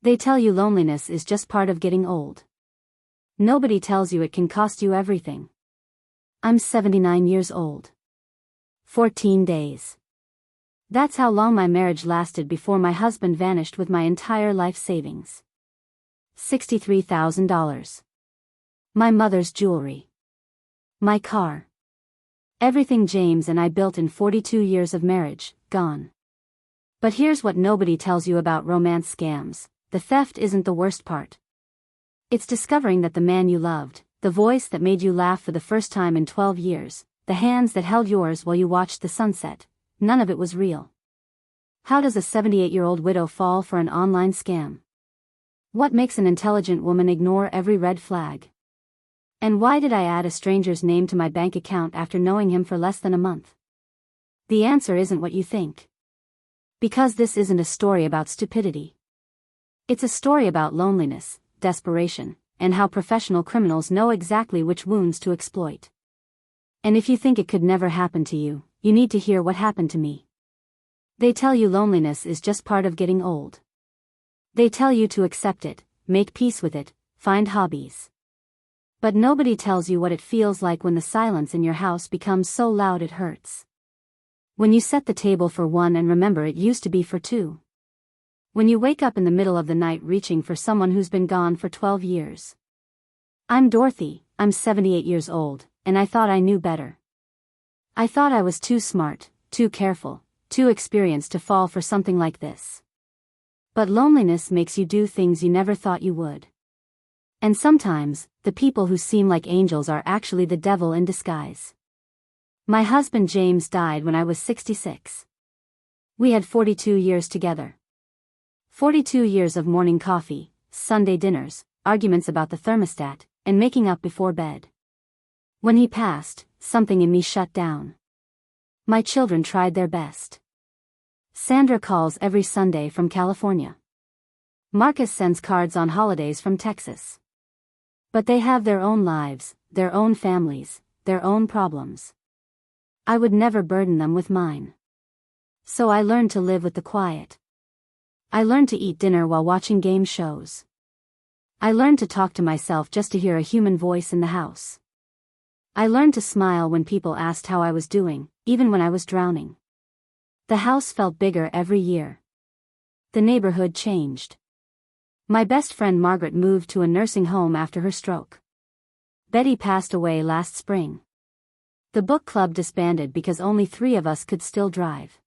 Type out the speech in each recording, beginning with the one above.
They tell you loneliness is just part of getting old. Nobody tells you it can cost you everything. I'm 79 years old. 14 days. That's how long my marriage lasted before my husband vanished with my entire life savings. $63,000. My mother's jewelry. My car. Everything James and I built in 42 years of marriage, gone. But here's what nobody tells you about romance scams. The theft isn't the worst part. It's discovering that the man you loved, the voice that made you laugh for the first time in 12 years, the hands that held yours while you watched the sunset, none of it was real. How does a 78-year-old widow fall for an online scam? What makes an intelligent woman ignore every red flag? And why did I add a stranger's name to my bank account after knowing him for less than a month? The answer isn't what you think. Because this isn't a story about stupidity. It's a story about loneliness, desperation, and how professional criminals know exactly which wounds to exploit. And if you think it could never happen to you, you need to hear what happened to me. They tell you loneliness is just part of getting old. They tell you to accept it, make peace with it, find hobbies. But nobody tells you what it feels like when the silence in your house becomes so loud it hurts. When you set the table for one and remember it used to be for two. When you wake up in the middle of the night reaching for someone who's been gone for 12 years. I'm Dorothy, I'm 78 years old, and I thought I knew better. I thought I was too smart, too careful, too experienced to fall for something like this. But loneliness makes you do things you never thought you would. And sometimes, the people who seem like angels are actually the devil in disguise. My husband James died when I was 66. We had 42 years together. 42 years of morning coffee, Sunday dinners, arguments about the thermostat, and making up before bed. When he passed, something in me shut down. My children tried their best. Sandra calls every Sunday from California. Marcus sends cards on holidays from Texas. But they have their own lives, their own families, their own problems. I would never burden them with mine. So I learned to live with the quiet. I learned to eat dinner while watching game shows. I learned to talk to myself just to hear a human voice in the house. I learned to smile when people asked how I was doing, even when I was drowning. The house felt bigger every year. The neighborhood changed. My best friend Margaret moved to a nursing home after her stroke. Betty passed away last spring. The book club disbanded because only 3 of us could still drive.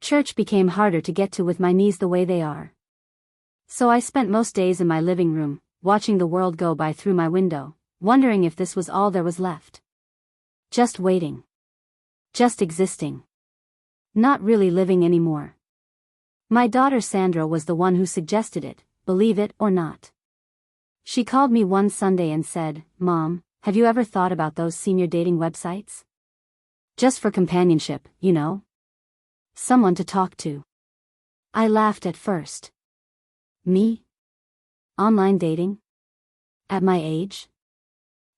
Church became harder to get to with my knees the way they are. So I spent most days in my living room, watching the world go by through my window, wondering if this was all there was left. Just waiting. Just existing. Not really living anymore. My daughter Sandra was the one who suggested it, believe it or not. She called me one Sunday and said, "Mom, have you ever thought about those senior dating websites? Just for companionship, you know? Someone to talk to." I laughed at first. Me? Online dating? At my age?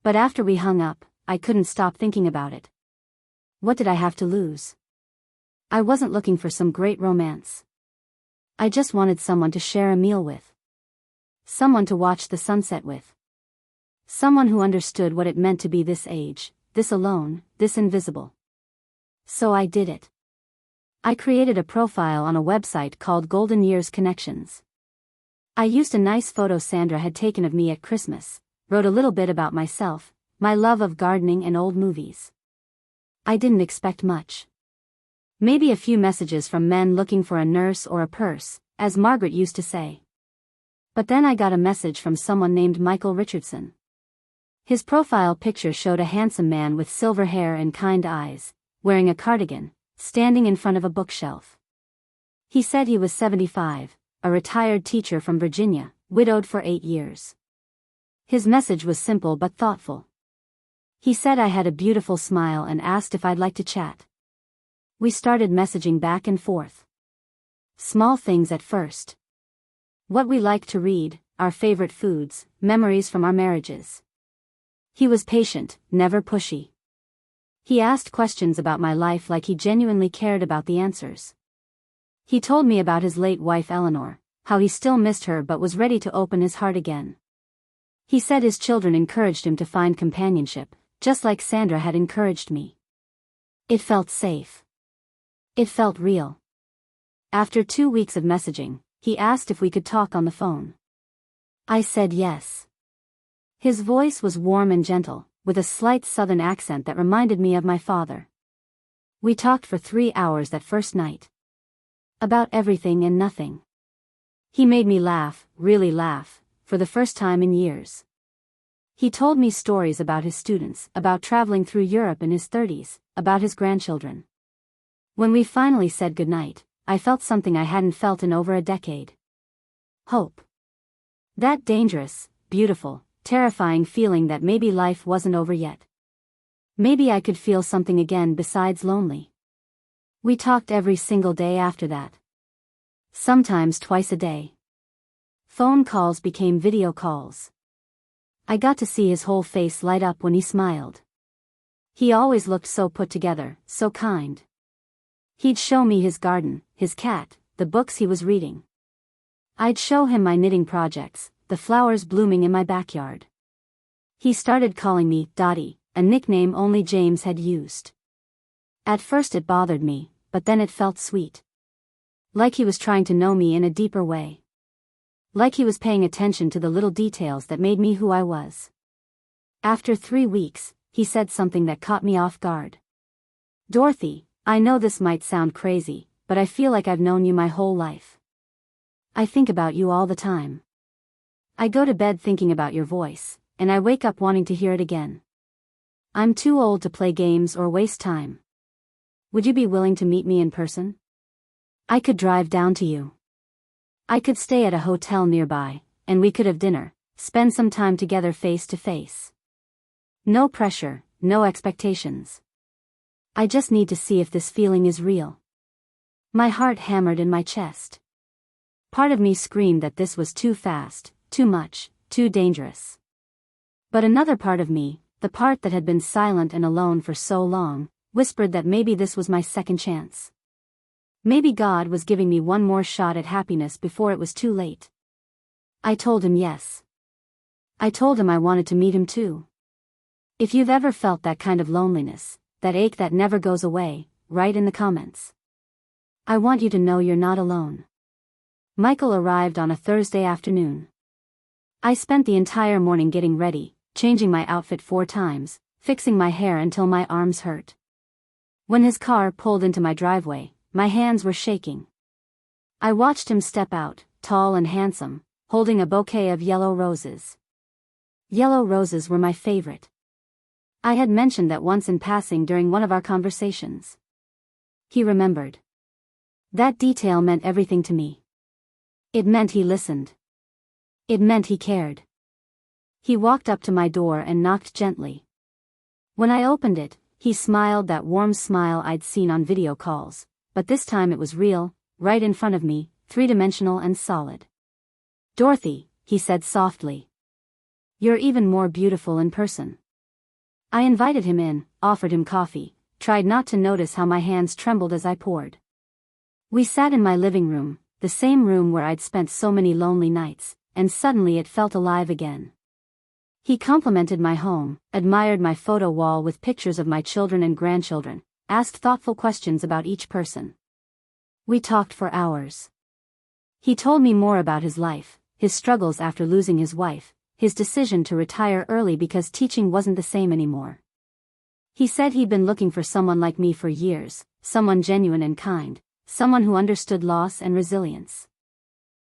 But after we hung up, I couldn't stop thinking about it. What did I have to lose? I wasn't looking for some great romance. I just wanted someone to share a meal with. Someone to watch the sunset with. Someone who understood what it meant to be this age, this alone, this invisible. So I did it. I created a profile on a website called Golden Years Connections. I used a nice photo Sandra had taken of me at Christmas, wrote a little bit about myself, my love of gardening and old movies. I didn't expect much. Maybe a few messages from men looking for a nurse or a purse, as Margaret used to say. But then I got a message from someone named Michael Richardson. His profile picture showed a handsome man with silver hair and kind eyes, wearing a cardigan, standing in front of a bookshelf. He said he was 75, a retired teacher from Virginia, widowed for 8 years. His message was simple but thoughtful. He said I had a beautiful smile and asked if I'd like to chat. We started messaging back and forth. Small things at first. What we liked to read, our favorite foods, memories from our marriages. He was patient, never pushy. He asked questions about my life like he genuinely cared about the answers. He told me about his late wife Eleanor, how he still missed her but was ready to open his heart again. He said his children encouraged him to find companionship, just like Sandra had encouraged me. It felt safe. It felt real. After 2 weeks of messaging, he asked if we could talk on the phone. I said yes. His voice was warm and gentle, with a slight southern accent that reminded me of my father. We talked for 3 hours that first night. About everything and nothing. He made me laugh, really laugh, for the first time in years. He told me stories about his students, about traveling through Europe in his 30s, about his grandchildren. When we finally said goodnight, I felt something I hadn't felt in over a decade. Hope. That dangerous, beautiful, terrifying feeling that maybe life wasn't over yet. Maybe I could feel something again besides lonely. We talked every single day after that. Sometimes twice a day. Phone calls became video calls. I got to see his whole face light up when he smiled. He always looked so put together, so kind. He'd show me his garden, his cat, the books he was reading. I'd show him my knitting projects, the flowers blooming in my backyard. He started calling me Dottie, a nickname only James had used. At first it bothered me, but then it felt sweet. Like he was trying to know me in a deeper way. Like he was paying attention to the little details that made me who I was. After 3 weeks, he said something that caught me off guard. Dorothy, I know this might sound crazy, but I feel like I've known you my whole life. I think about you all the time. I go to bed thinking about your voice, and I wake up wanting to hear it again. I'm too old to play games or waste time. Would you be willing to meet me in person? I could drive down to you. I could stay at a hotel nearby, and we could have dinner, spend some time together face to face. No pressure, no expectations. I just need to see if this feeling is real. My heart hammered in my chest. Part of me screamed that this was too fast, too much, too dangerous. But another part of me, the part that had been silent and alone for so long, whispered that maybe this was my second chance. Maybe God was giving me one more shot at happiness before it was too late. I told him yes. I told him I wanted to meet him too. If you've ever felt that kind of loneliness, that ache that never goes away, write in the comments. I want you to know you're not alone. Michael arrived on a Thursday afternoon. I spent the entire morning getting ready, changing my outfit 4 times, fixing my hair until my arms hurt. When his car pulled into my driveway, my hands were shaking. I watched him step out, tall and handsome, holding a bouquet of yellow roses. Yellow roses were my favorite. I had mentioned that once in passing during one of our conversations. He remembered. That detail meant everything to me. It meant he listened. It meant he cared. He walked up to my door and knocked gently. When I opened it, he smiled that warm smile I'd seen on video calls, but this time it was real, right in front of me, 3-dimensional and solid. Dorothy, he said softly. You're even more beautiful in person. I invited him in, offered him coffee, tried not to notice how my hands trembled as I poured. We sat in my living room, the same room where I'd spent so many lonely nights, and suddenly it felt alive again. He complimented my home, admired my photo wall with pictures of my children and grandchildren, asked thoughtful questions about each person. We talked for hours. He told me more about his life, his struggles after losing his wife, his decision to retire early because teaching wasn't the same anymore. He said he'd been looking for someone like me for years, someone genuine and kind, someone who understood loss and resilience.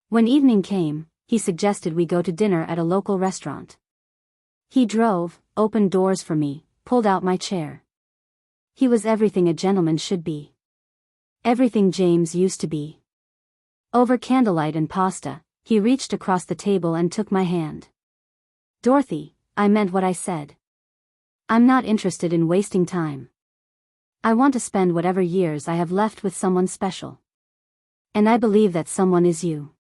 When evening came, he suggested we go to dinner at a local restaurant. He drove, opened doors for me, pulled out my chair. He was everything a gentleman should be. Everything James used to be. Over candlelight and pasta, he reached across the table and took my hand. Dorothy, I meant what I said. I'm not interested in wasting time. I want to spend whatever years I have left with someone special. And I believe that someone is you.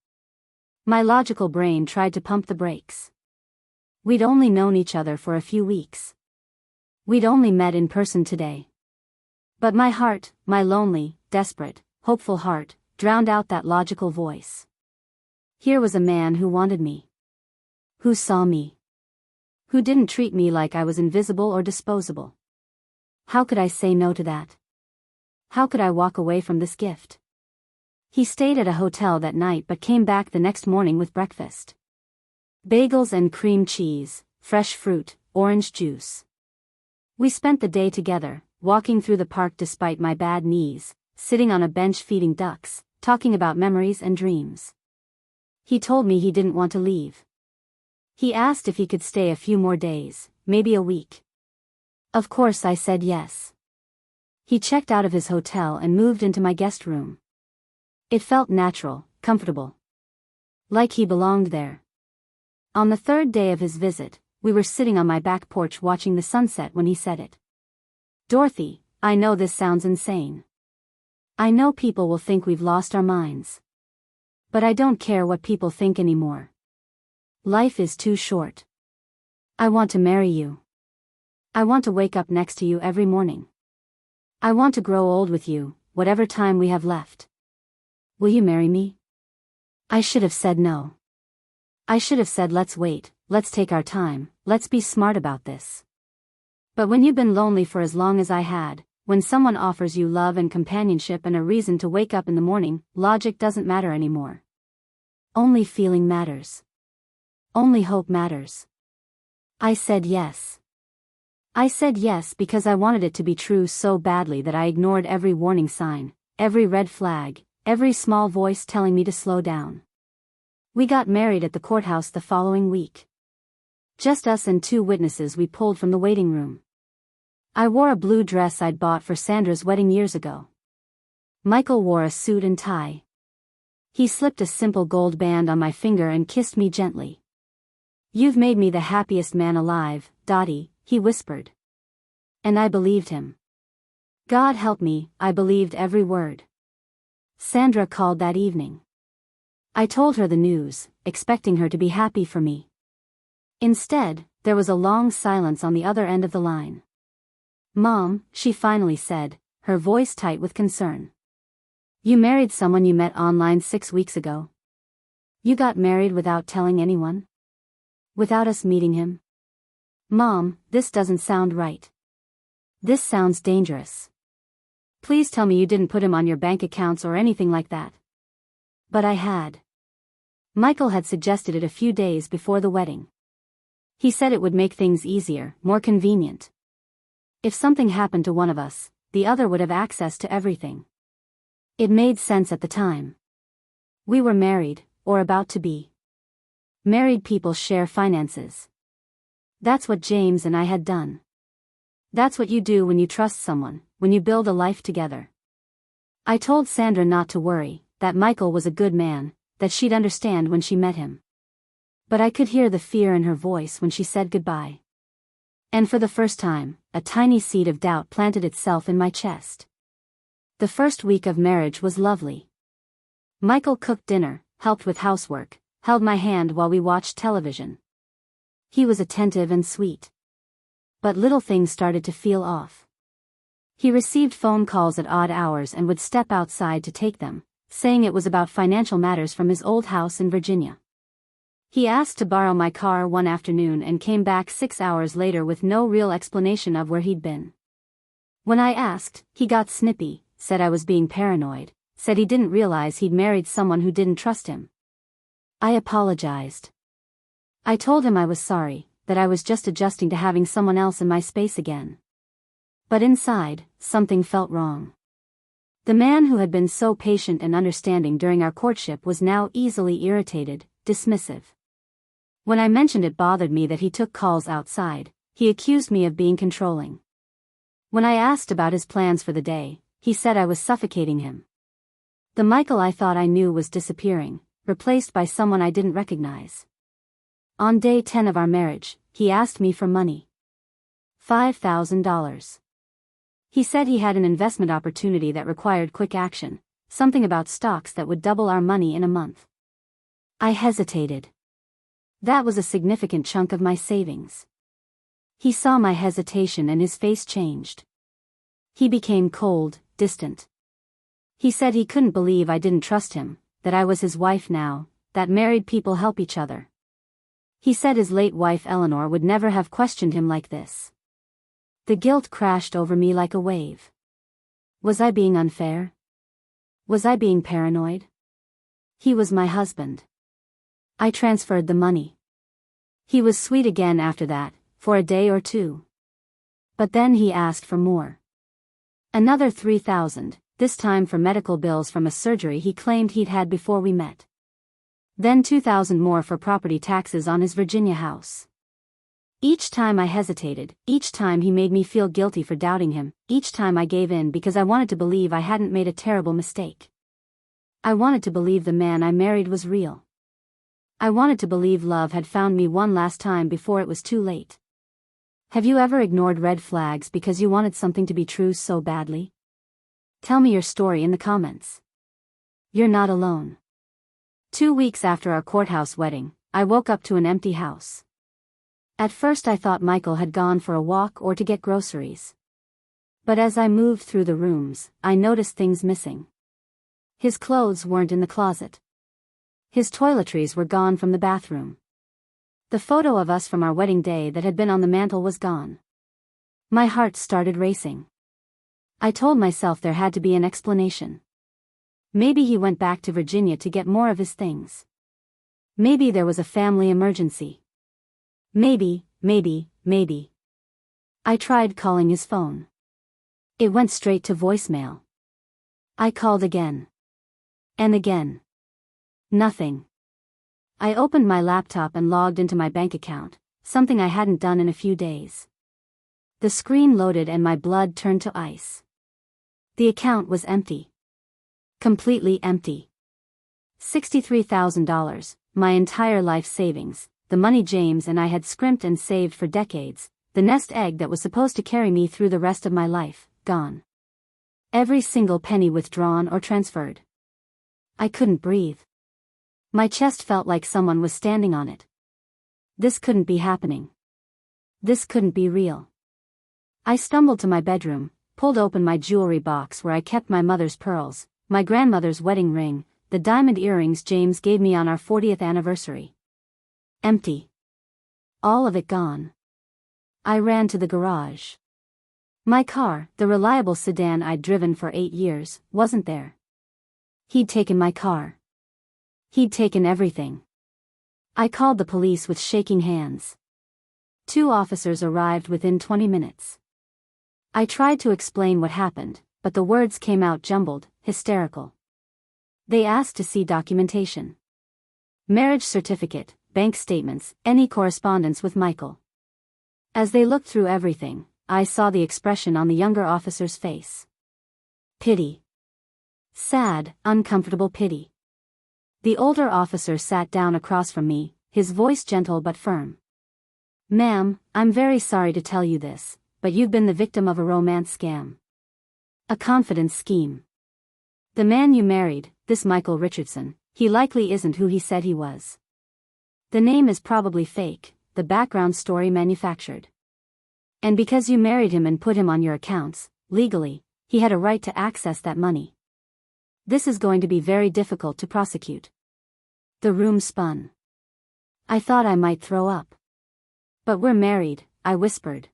My logical brain tried to pump the brakes. We'd only known each other for a few weeks. We'd only met in person today. But my heart, my lonely, desperate, hopeful heart, drowned out that logical voice. Here was a man who wanted me. Who saw me. Who didn't treat me like I was invisible or disposable. How could I say no to that? How could I walk away from this gift? He stayed at a hotel that night but came back the next morning with breakfast. Bagels and cream cheese, fresh fruit, orange juice. We spent the day together, walking through the park despite my bad knees, sitting on a bench feeding ducks, talking about memories and dreams. He told me he didn't want to leave. He asked if he could stay a few more days, maybe a week. Of course I said yes. He checked out of his hotel and moved into my guest room. It felt natural, comfortable. Like he belonged there. On the third day of his visit, we were sitting on my back porch watching the sunset when he said it. Dorothy, I know this sounds insane. I know people will think we've lost our minds. But I don't care what people think anymore. Life is too short. I want to marry you. I want to wake up next to you every morning. I want to grow old with you, whatever time we have left. Will you marry me? I should have said no. I should have said let's wait, let's take our time, let's be smart about this. But when you've been lonely for as long as I had, when someone offers you love and companionship and a reason to wake up in the morning, logic doesn't matter anymore. Only feeling matters. Only hope matters. I said yes. I said yes because I wanted it to be true so badly that I ignored every warning sign, every red flag, every small voice telling me to slow down. We got married at the courthouse the following week. Just us and 2 witnesses we pulled from the waiting room. I wore a blue dress I'd bought for Sandra's wedding years ago. Michael wore a suit and tie. He slipped a simple gold band on my finger and kissed me gently. You've made me the happiest man alive, Dottie, he whispered. And I believed him. God help me, I believed every word. Sandra called that evening. I told her the news, expecting her to be happy for me. Instead, there was a long silence on the other end of the line. Mom, she finally said, her voice tight with concern. You married someone you met online 6 weeks ago. You got married without telling anyone? Without us meeting him? Mom, this doesn't sound right. This sounds dangerous. Please tell me you didn't put him on your bank accounts or anything like that. But I had. Michael had suggested it a few days before the wedding. He said it would make things easier, more convenient. If something happened to one of us, the other would have access to everything. It made sense at the time. We were married, or about to be. Married people share finances. That's what James and I had done. That's what you do when you trust someone, when you build a life together. I told Sandra not to worry, that Michael was a good man, that she'd understand when she met him. But I could hear the fear in her voice when she said goodbye. And for the first time, a tiny seed of doubt planted itself in my chest. The first week of marriage was lovely. Michael cooked dinner, helped with housework, held my hand while we watched television. He was attentive and sweet. But little things started to feel off. He received phone calls at odd hours and would step outside to take them, saying it was about financial matters from his old house in Virginia. He asked to borrow my car one afternoon and came back 6 hours later with no real explanation of where he'd been. When I asked, he got snippy, said I was being paranoid, said he didn't realize he'd married someone who didn't trust him. I apologized. I told him I was sorry, that I was just adjusting to having someone else in my space again. But inside, something felt wrong. The man who had been so patient and understanding during our courtship was now easily irritated, dismissive. When I mentioned it bothered me that he took calls outside, he accused me of being controlling. When I asked about his plans for the day, he said I was suffocating him. The Michael I thought I knew was disappearing, replaced by someone I didn't recognize. On day 10 of our marriage, he asked me for money. $5,000. He said he had an investment opportunity that required quick action, something about stocks that would double our money in a month. I hesitated. That was a significant chunk of my savings. He saw my hesitation and his face changed. He became cold, distant. He said he couldn't believe I didn't trust him, that I was his wife now, that married people help each other. He said his late wife Eleanor would never have questioned him like this. The guilt crashed over me like a wave. Was I being unfair? Was I being paranoid? He was my husband. I transferred the money. He was sweet again after that, for a day or two. But then he asked for more. Another $3,000, this time for medical bills from a surgery he claimed he'd had before we met. Then $2,000 more for property taxes on his Virginia house. Each time I hesitated, each time he made me feel guilty for doubting him, each time I gave in because I wanted to believe I hadn't made a terrible mistake. I wanted to believe the man I married was real. I wanted to believe love had found me one last time before it was too late. Have you ever ignored red flags because you wanted something to be true so badly? Tell me your story in the comments. You're not alone. 2 weeks after our courthouse wedding, I woke up to an empty house. At first I thought Michael had gone for a walk or to get groceries. But as I moved through the rooms, I noticed things missing. His clothes weren't in the closet. His toiletries were gone from the bathroom. The photo of us from our wedding day that had been on the mantel was gone. My heart started racing. I told myself there had to be an explanation. Maybe he went back to Virginia to get more of his things. Maybe there was a family emergency. Maybe. I tried calling his phone. It went straight to voicemail. I called again. And again. Nothing. I opened my laptop and logged into my bank account, something I hadn't done in a few days. The screen loaded and my blood turned to ice. The account was empty. Completely empty. $63,000, my entire life savings, the money James and I had scrimped and saved for decades, the nest egg that was supposed to carry me through the rest of my life, gone. Every single penny withdrawn or transferred. I couldn't breathe. My chest felt like someone was standing on it. This couldn't be happening. This couldn't be real. I stumbled to my bedroom, pulled open my jewelry box where I kept my mother's pearls, my grandmother's wedding ring, the diamond earrings James gave me on our 40th anniversary. Empty. All of it gone. I ran to the garage. My car, the reliable sedan I'd driven for 8 years, wasn't there. He'd taken my car. He'd taken everything. I called the police with shaking hands. 2 officers arrived within 20 minutes. I tried to explain what happened, but the words came out jumbled, hysterical. They asked to see documentation. Marriage certificate, bank statements, any correspondence with Michael. As they looked through everything, I saw the expression on the younger officer's face. Pity. Sad, uncomfortable pity. The older officer sat down across from me, his voice gentle but firm. Ma'am, I'm very sorry to tell you this, but you've been the victim of a romance scam. A confidence scheme. The man you married, this Michael Richardson, he likely isn't who he said he was. The name is probably fake, the background story manufactured. And because you married him and put him on your accounts, legally, he had a right to access that money. This is going to be very difficult to prosecute. The room spun. I thought I might throw up. But we're married, I whispered.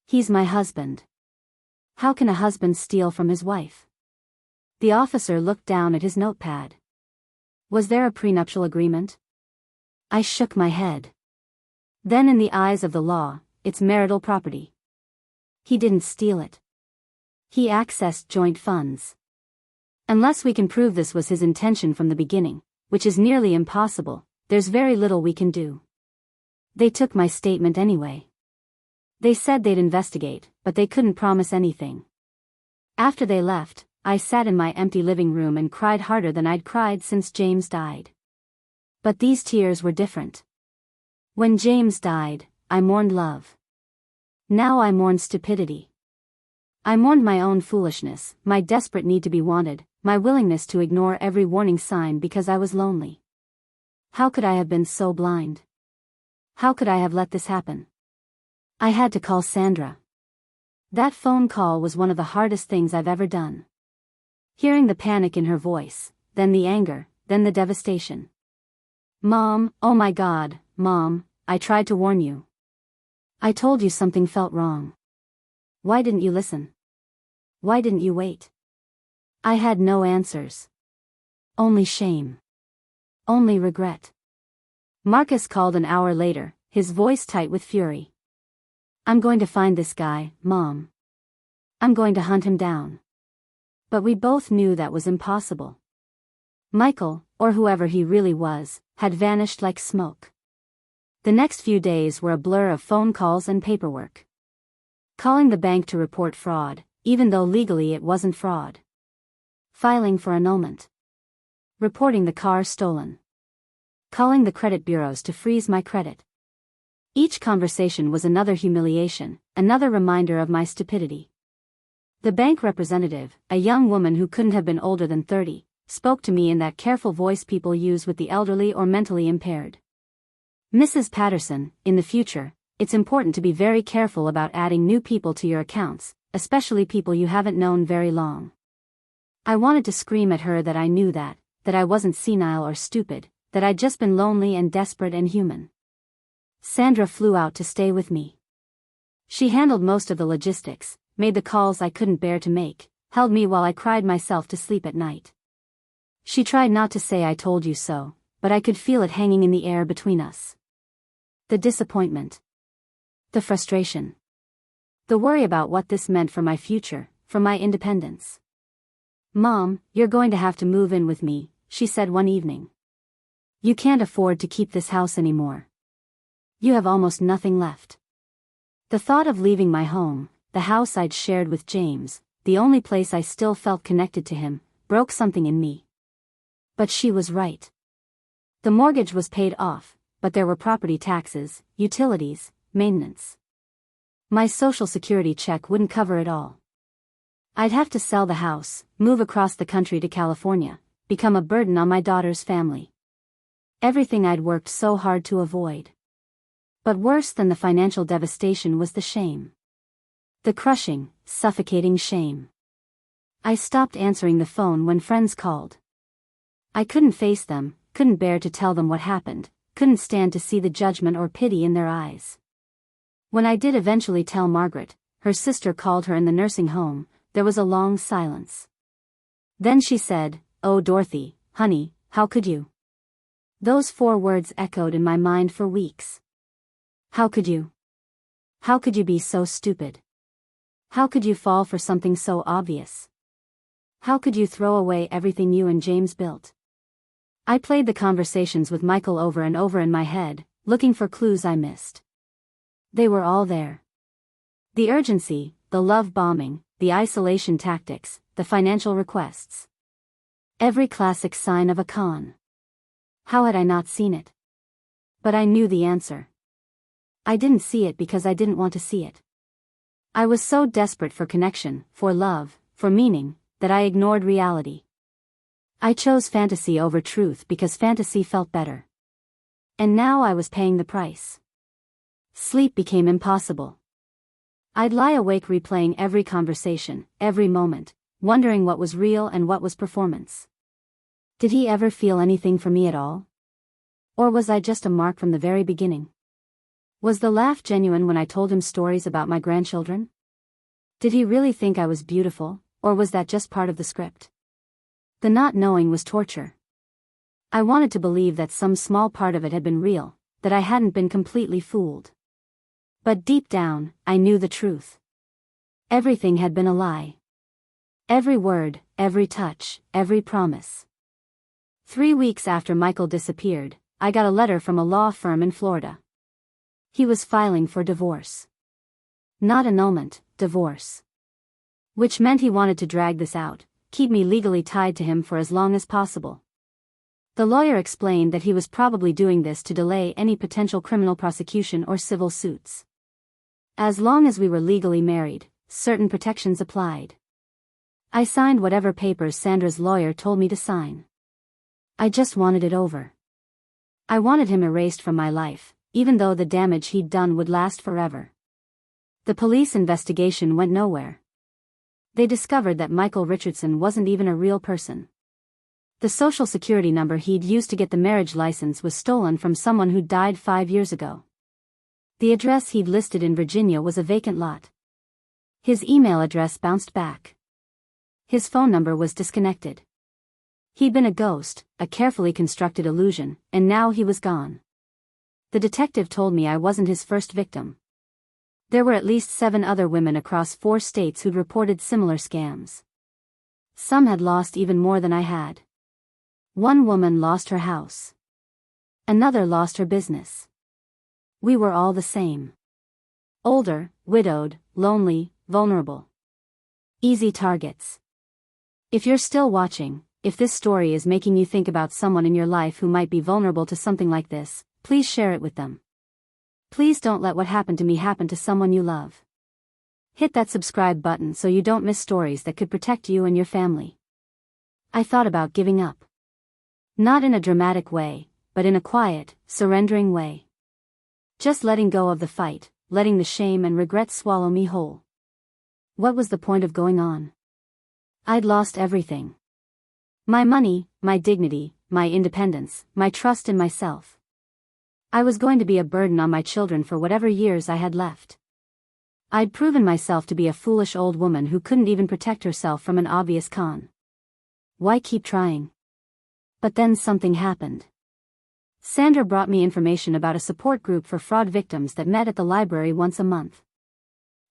He's my husband. How can a husband steal from his wife? The officer looked down at his notepad. Was there a prenuptial agreement? I shook my head. Then in the eyes of the law, it's marital property. He didn't steal it. He accessed joint funds. Unless we can prove this was his intention from the beginning, which is nearly impossible, there's very little we can do. They took my statement anyway. They said they'd investigate, but they couldn't promise anything. After they left, I sat in my empty living room and cried harder than I'd cried since James died. But these tears were different. When James died, I mourned love. Now I mourn stupidity. I mourned my own foolishness, my desperate need to be wanted, my willingness to ignore every warning sign because I was lonely. How could I have been so blind? How could I have let this happen? I had to call Sandra. That phone call was one of the hardest things I've ever done. Hearing the panic in her voice, then the anger, then the devastation. Mom, oh my God, Mom, I tried to warn you. I told you something felt wrong. Why didn't you listen? Why didn't you wait? I had no answers. Only shame. Only regret. Marcus called an hour later, his voice tight with fury. I'm going to find this guy, Mom. I'm going to hunt him down. But we both knew that was impossible. Michael, or whoever he really was, had vanished like smoke. The next few days were a blur of phone calls and paperwork. Calling the bank to report fraud, even though legally it wasn't fraud. Filing for annulment. Reporting the car stolen. Calling the credit bureaus to freeze my credit. Each conversation was another humiliation, another reminder of my stupidity. The bank representative, a young woman who couldn't have been older than 30, spoke to me in that careful voice people use with the elderly or mentally impaired. Mrs. Patterson, in the future, it's important to be very careful about adding new people to your accounts, especially people you haven't known very long. I wanted to scream at her that I knew that I wasn't senile or stupid, that I'd just been lonely and desperate and human. Sandra flew out to stay with me. She handled most of the logistics, made the calls I couldn't bear to make, held me while I cried myself to sleep at night. She tried not to say I told you so, but I could feel it hanging in the air between us. The disappointment. The frustration. The worry about what this meant for my future, for my independence. Mom, you're going to have to move in with me, she said one evening. You can't afford to keep this house anymore. You have almost nothing left. The thought of leaving my home, the house I'd shared with James, the only place I still felt connected to him, broke something in me. But she was right. The mortgage was paid off, but there were property taxes, utilities, maintenance. My Social Security check wouldn't cover it all. I'd have to sell the house, move across the country to California, become a burden on my daughter's family. Everything I'd worked so hard to avoid. But worse than the financial devastation was the shame. The crushing, suffocating shame. I stopped answering the phone when friends called. I couldn't face them, couldn't bear to tell them what happened, couldn't stand to see the judgment or pity in their eyes. When I did eventually tell Margaret, her sister called her in the nursing home, there was a long silence. Then she said, "Oh Dorothy, honey, how could you?" Those 4 words echoed in my mind for weeks. How could you? How could you be so stupid? How could you fall for something so obvious? How could you throw away everything you and James built? I played the conversations with Michael over and over in my head, looking for clues I missed. They were all there. The urgency, the love bombing, the isolation tactics, the financial requests. Every classic sign of a con. How had I not seen it? But I knew the answer. I didn't see it because I didn't want to see it. I was so desperate for connection, for love, for meaning, that I ignored reality. I chose fantasy over truth because fantasy felt better. And now I was paying the price. Sleep became impossible. I'd lie awake replaying every conversation, every moment, wondering what was real and what was performance. Did he ever feel anything for me at all? Or was I just a mark from the very beginning? Was the laugh genuine when I told him stories about my grandchildren? Did he really think I was beautiful, or was that just part of the script? The not knowing was torture. I wanted to believe that some small part of it had been real, that I hadn't been completely fooled. But deep down, I knew the truth. Everything had been a lie. Every word, every touch, every promise. 3 weeks after Michael disappeared, I got a letter from a law firm in Florida. He was filing for divorce. Not annulment, divorce. Which meant he wanted to drag this out, keep me legally tied to him for as long as possible. The lawyer explained that he was probably doing this to delay any potential criminal prosecution or civil suits. As long as we were legally married, certain protections applied. I signed whatever papers Sandra's lawyer told me to sign. I just wanted it over. I wanted him erased from my life, even though the damage he'd done would last forever. The police investigation went nowhere. They discovered that Michael Richardson wasn't even a real person. The social security number he'd used to get the marriage license was stolen from someone who died 5 years ago. The address he'd listed in Virginia was a vacant lot. His email address bounced back. His phone number was disconnected. He'd been a ghost, a carefully constructed illusion, and now he was gone. The detective told me I wasn't his first victim. There were at least 7 other women across 4 states who'd reported similar scams. Some had lost even more than I had. One woman lost her house. Another lost her business. We were all the same. Older, widowed, lonely, vulnerable. Easy targets. If you're still watching, if this story is making you think about someone in your life who might be vulnerable to something like this, please share it with them. Please don't let what happened to me happen to someone you love. Hit that subscribe button so you don't miss stories that could protect you and your family. I thought about giving up. Not in a dramatic way, but in a quiet, surrendering way. Just letting go of the fight, letting the shame and regret swallow me whole. What was the point of going on? I'd lost everything. My money, my dignity, my independence, my trust in myself. I was going to be a burden on my children for whatever years I had left. I'd proven myself to be a foolish old woman who couldn't even protect herself from an obvious con. Why keep trying? But then something happened. Sandra brought me information about a support group for fraud victims that met at the library once a month.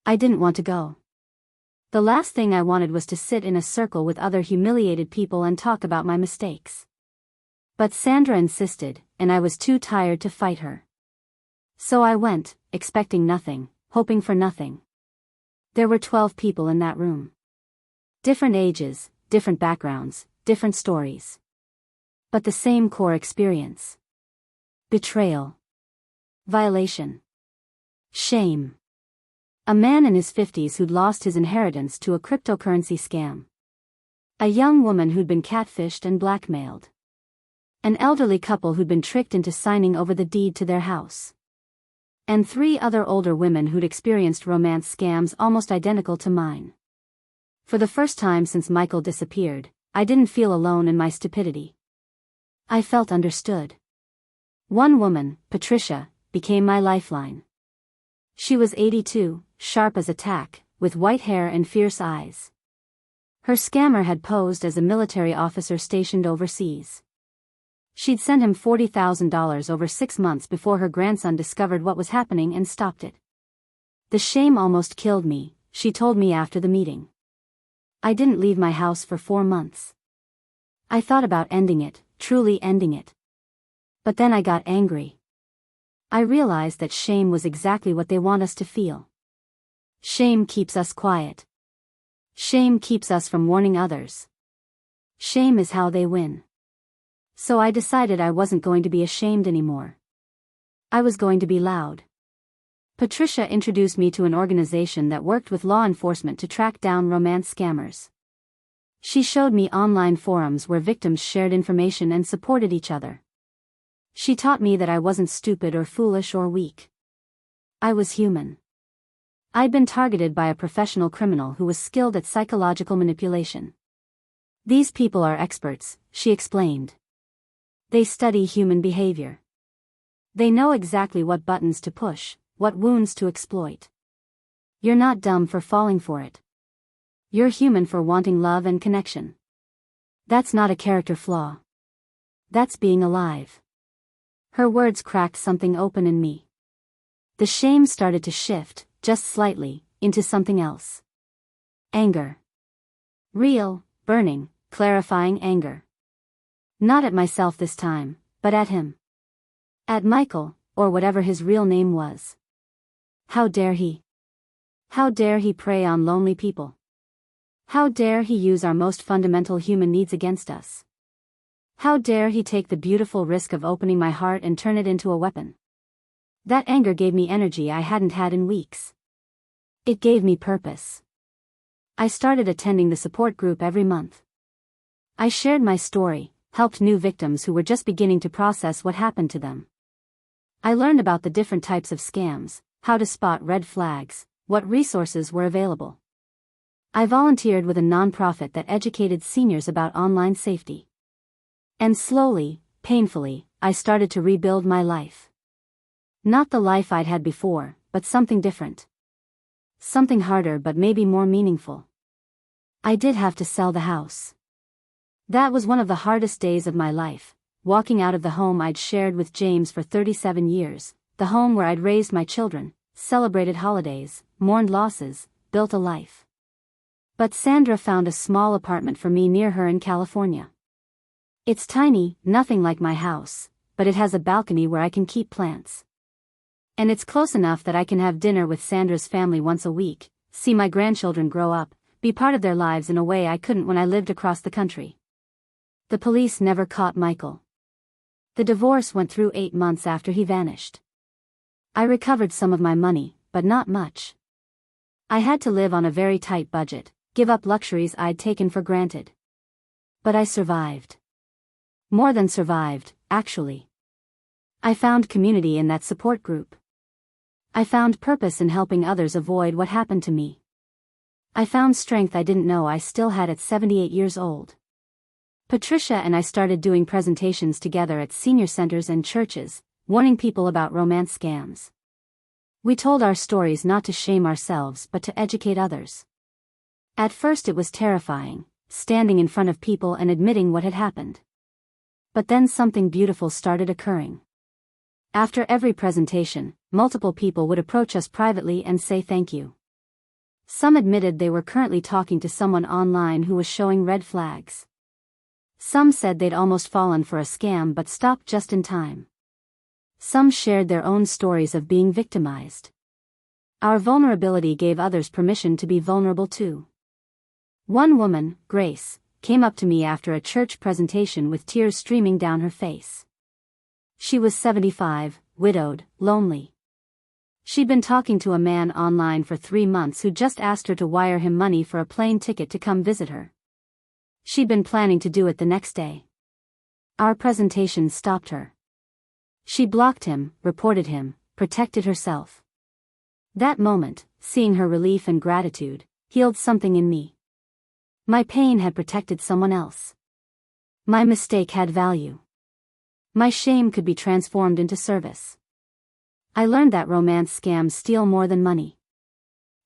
I didn't want to go. The last thing I wanted was to sit in a circle with other humiliated people and talk about my mistakes. But Sandra insisted, and I was too tired to fight her. So I went, expecting nothing, hoping for nothing. There were 12 people in that room. Different ages, different backgrounds, different stories. But the same core experience. Betrayal. Violation. Shame. A man in his 50s who'd lost his inheritance to a cryptocurrency scam. A young woman who'd been catfished and blackmailed. An elderly couple who'd been tricked into signing over the deed to their house. And 3 other older women who'd experienced romance scams almost identical to mine. For the first time since Michael disappeared, I didn't feel alone in my stupidity. I felt understood. One woman, Patricia, became my lifeline. She was 82, sharp as a tack, with white hair and fierce eyes. Her scammer had posed as a military officer stationed overseas. She'd sent him $40,000 over 6 months before her grandson discovered what was happening and stopped it. The shame almost killed me, she told me after the meeting. I didn't leave my house for 4 months. I thought about ending it, truly ending it. But then I got angry. I realized that shame was exactly what they want us to feel. Shame keeps us quiet. Shame keeps us from warning others. Shame is how they win. So I decided I wasn't going to be ashamed anymore. I was going to be loud. Patricia introduced me to an organization that worked with law enforcement to track down romance scammers. She showed me online forums where victims shared information and supported each other. She taught me that I wasn't stupid or foolish or weak. I was human. I'd been targeted by a professional criminal who was skilled at psychological manipulation. These people are experts, she explained. They study human behavior. They know exactly what buttons to push, what wounds to exploit. You're not dumb for falling for it. You're human for wanting love and connection. That's not a character flaw. That's being alive. Her words cracked something open in me. The shame started to shift, just slightly, into something else. Anger. Real, burning, clarifying anger. Not at myself this time, but at him. At Michael, or whatever his real name was. How dare he? How dare he prey on lonely people? How dare he use our most fundamental human needs against us? How dare he take the beautiful risk of opening my heart and turn it into a weapon? That anger gave me energy I hadn't had in weeks. It gave me purpose. I started attending the support group every month. I shared my story, helped new victims who were just beginning to process what happened to them. I learned about the different types of scams, how to spot red flags, what resources were available. I volunteered with a nonprofit that educated seniors about online safety. And slowly, painfully, I started to rebuild my life. Not the life I'd had before, but something different. Something harder but maybe more meaningful. I did have to sell the house. That was one of the hardest days of my life, walking out of the home I'd shared with James for 37 years, the home where I'd raised my children, celebrated holidays, mourned losses, built a life. But Sandra found a small apartment for me near her in California. It's tiny, nothing like my house, but it has a balcony where I can keep plants. And it's close enough that I can have dinner with Sandra's family once a week, see my grandchildren grow up, be part of their lives in a way I couldn't when I lived across the country. The police never caught Michael. The divorce went through 8 months after he vanished. I recovered some of my money, but not much. I had to live on a very tight budget, give up luxuries I'd taken for granted. But I survived. More than survived, actually. I found community in that support group. I found purpose in helping others avoid what happened to me. I found strength I didn't know I still had at 78 years old. Patricia and I started doing presentations together at senior centers and churches, warning people about romance scams. We told our stories not to shame ourselves but to educate others. At first it was terrifying, standing in front of people and admitting what had happened. But then something beautiful started occurring. After every presentation, multiple people would approach us privately and say thank you. Some admitted they were currently talking to someone online who was showing red flags. Some said they'd almost fallen for a scam but stopped just in time. Some shared their own stories of being victimized. Our vulnerability gave others permission to be vulnerable too. One woman, Grace, came up to me after a church presentation with tears streaming down her face. She was 75, widowed, lonely. She'd been talking to a man online for 3 months who just asked her to wire him money for a plane ticket to come visit her. She'd been planning to do it the next day. Our presentation stopped her. She blocked him, reported him, protected herself. That moment, seeing her relief and gratitude, healed something in me. My pain had protected someone else. My mistake had value. My shame could be transformed into service. I learned that romance scams steal more than money.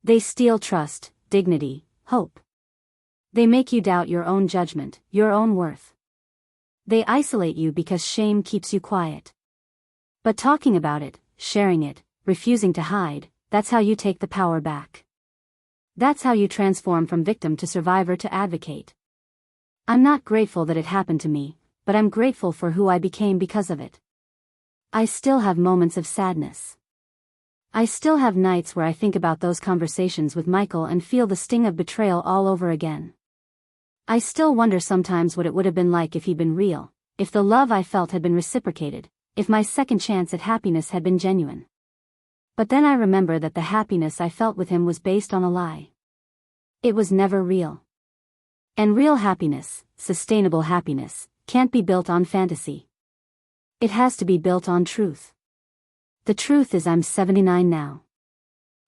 They steal trust, dignity, hope. They make you doubt your own judgment, your own worth. They isolate you because shame keeps you quiet. But talking about it, sharing it, refusing to hide, that's how you take the power back. That's how you transform from victim to survivor to advocate. I'm not grateful that it happened to me, but I'm grateful for who I became because of it. I still have moments of sadness. I still have nights where I think about those conversations with Michael and feel the sting of betrayal all over again. I still wonder sometimes what it would have been like if he'd been real, if the love I felt had been reciprocated, if my second chance at happiness had been genuine. But then I remember that the happiness I felt with him was based on a lie. It was never real. And real happiness, sustainable happiness, can't be built on fantasy. It has to be built on truth. The truth is I'm 79 now.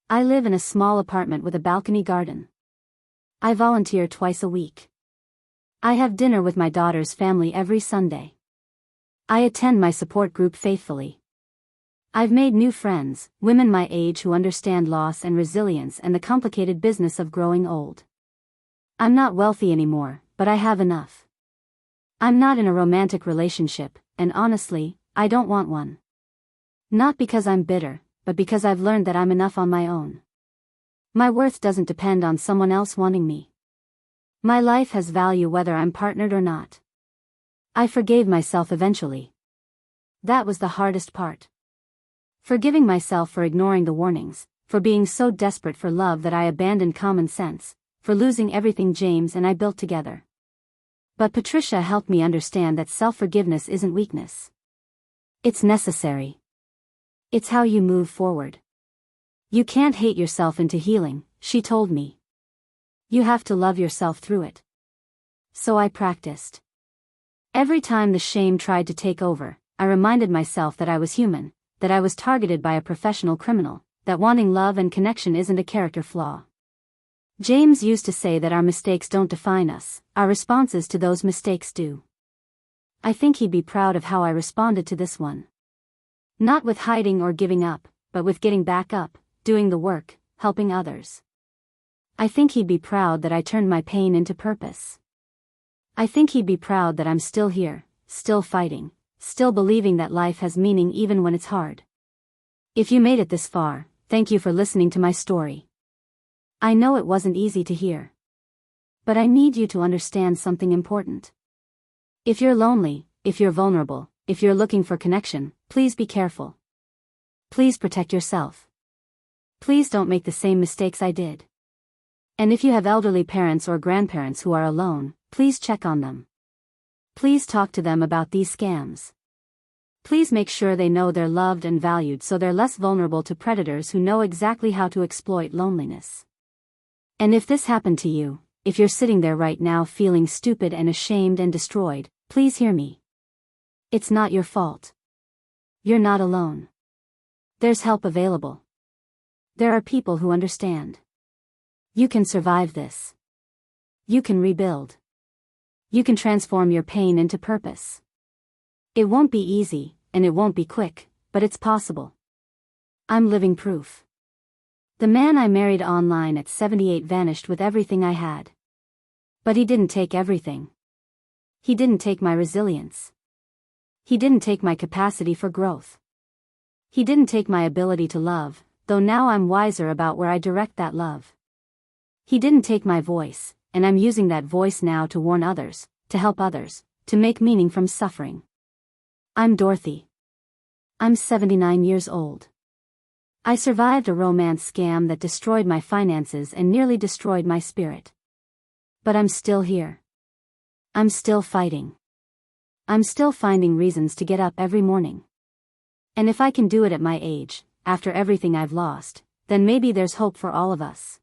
I live in a small apartment with a balcony garden. I volunteer twice a week. I have dinner with my daughter's family every Sunday. I attend my support group faithfully. I've made new friends, women my age who understand loss and resilience and the complicated business of growing old. I'm not wealthy anymore, but I have enough. I'm not in a romantic relationship, and honestly, I don't want one. Not because I'm bitter, but because I've learned that I'm enough on my own. My worth doesn't depend on someone else wanting me. My life has value whether I'm partnered or not. I forgave myself eventually. That was the hardest part. Forgiving myself for ignoring the warnings, for being so desperate for love that I abandoned common sense, for losing everything James and I built together. But Patricia helped me understand that self-forgiveness isn't weakness. It's necessary. It's how you move forward. You can't hate yourself into healing, she told me. You have to love yourself through it. So I practiced. Every time the shame tried to take over, I reminded myself that I was human, that I was targeted by a professional criminal, that wanting love and connection isn't a character flaw. James used to say that our mistakes don't define us, our responses to those mistakes do. I think he'd be proud of how I responded to this one. Not with hiding or giving up, but with getting back up, doing the work, helping others. I think he'd be proud that I turned my pain into purpose. I think he'd be proud that I'm still here, still fighting, still believing that life has meaning even when it's hard. If you made it this far, thank you for listening to my story. I know it wasn't easy to hear. But I need you to understand something important. If you're lonely, if you're vulnerable, if you're looking for connection, please be careful. Please protect yourself. Please don't make the same mistakes I did. And if you have elderly parents or grandparents who are alone, please check on them. Please talk to them about these scams. Please make sure they know they're loved and valued so they're less vulnerable to predators who know exactly how to exploit loneliness. And if this happened to you, if you're sitting there right now feeling stupid and ashamed and destroyed, please hear me. It's not your fault. You're not alone. There's help available. There are people who understand. You can survive this. You can rebuild. You can transform your pain into purpose. It won't be easy, and it won't be quick, but it's possible. I'm living proof. The man I married online at 78 vanished with everything I had. But he didn't take everything. He didn't take my resilience. He didn't take my capacity for growth. He didn't take my ability to love, though now I'm wiser about where I direct that love. He didn't take my voice, and I'm using that voice now to warn others, to help others, to make meaning from suffering. I'm Dorothy. I'm 79 years old. I survived a romance scam that destroyed my finances and nearly destroyed my spirit. But I'm still here. I'm still fighting. I'm still finding reasons to get up every morning. And if I can do it at my age, after everything I've lost, then maybe there's hope for all of us.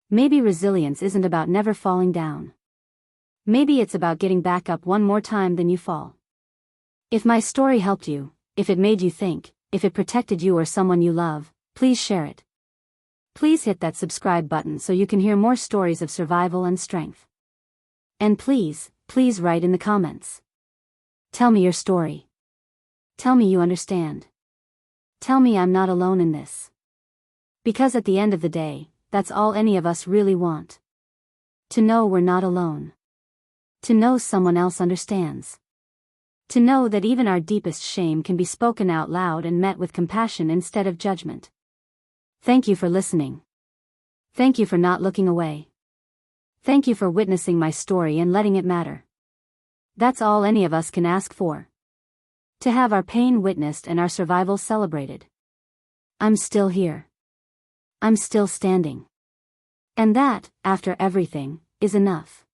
Maybe resilience isn't about never falling down. Maybe it's about getting back up one more time than you fall. If my story helped you, if it made you think, if it protected you or someone you love, please share it. Please hit that subscribe button so you can hear more stories of survival and strength. And please write in the comments. Tell me your story. Tell me you understand. Tell me I'm not alone in this. Because at the end of the day, that's all any of us really want. To know we're not alone. To know someone else understands. To know that even our deepest shame can be spoken out loud and met with compassion instead of judgment. Thank you for listening. Thank you for not looking away. Thank you for witnessing my story and letting it matter. That's all any of us can ask for. To have our pain witnessed and our survival celebrated. I'm still here. I'm still standing. And that, after everything, is enough.